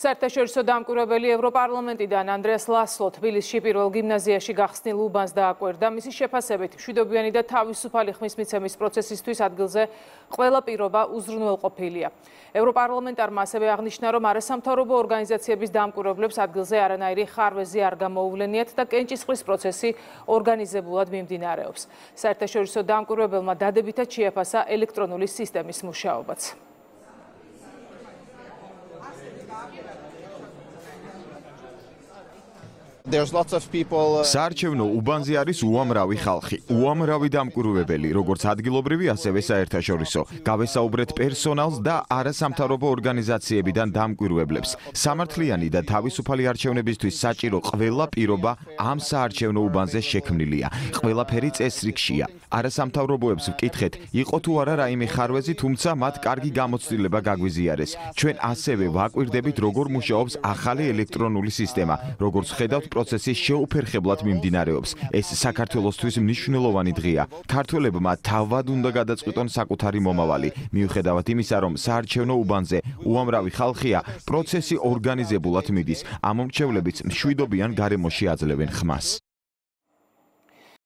საერთაშორისო დამკვირვებელი ევროპარლამენტიდან ანდრეას ლასლო თბილისში პირველ გიმნაზიაში გახსნილ უბანს დააკვირდა. მისი შეფასებით, მშვიდობიანი და თავისუფალი ხმის მიცემის პროცესისთვის ადგილზე ყველა პირობა უზრუნველყოფილია. ევროპარლამენტარმა ასევე აღნიშნა, რომ არასამთავრობო ორგანიზაციების დამკვირვებლებს ადგილზე არანაირი ხარვეზი არ გამოუვლენიათ და კენჭისყრის პროცესი ორგანიზებულად მიმდინარეობს. საერთაშორისო დამკვირვებელმა დადებითად შეაფასა ელექტრონული სისტემის მუშაობაც. საარჩევნო უბანზე არის უამრავი ხალხი, უამრავი დამკვირვებელი, როგორც ადგილობრივი, ასევე საერთაშორისო. გავესაუბრეთ პერსონალს და არასამთავრობო ორგანიზაციებიდან დამკვირვებლებს. სამართლიანი და თავისუფალი არჩევნებისთვის საჭირო ყველა პირობა ამ საარჩევნო უბანზე შექმნილია. ყველაფერი წესრიგშია. არასამთავრობოებს ვკითხეთ, იყო თუ არა რაიმე ხარვეზი, თუმცა მათ კარგი გამოცდილება გაგვიზიარეს. ჩვენ ასევე ვაკვირდებით, როგორ მუშაობს ახალი ელექტრონული სისტემა, როგორც ხედავთ პროცესი შეუფერხებლად მიმდინარეობს. ეს საქართველოსთვის მნიშვნელოვანი დღეა. ქართველებმა თავად უნდა გადაწყვიტონ საკუთარი მომავალი. მიუხედავად იმისა, რომ საარჩევნო უბანზე უამრავი ხალხია, პროცესი ორგანიზებულად მიდის. ამ მომრჩევლებიც მშვიდობიან გარემოში აძლევენ ხმას.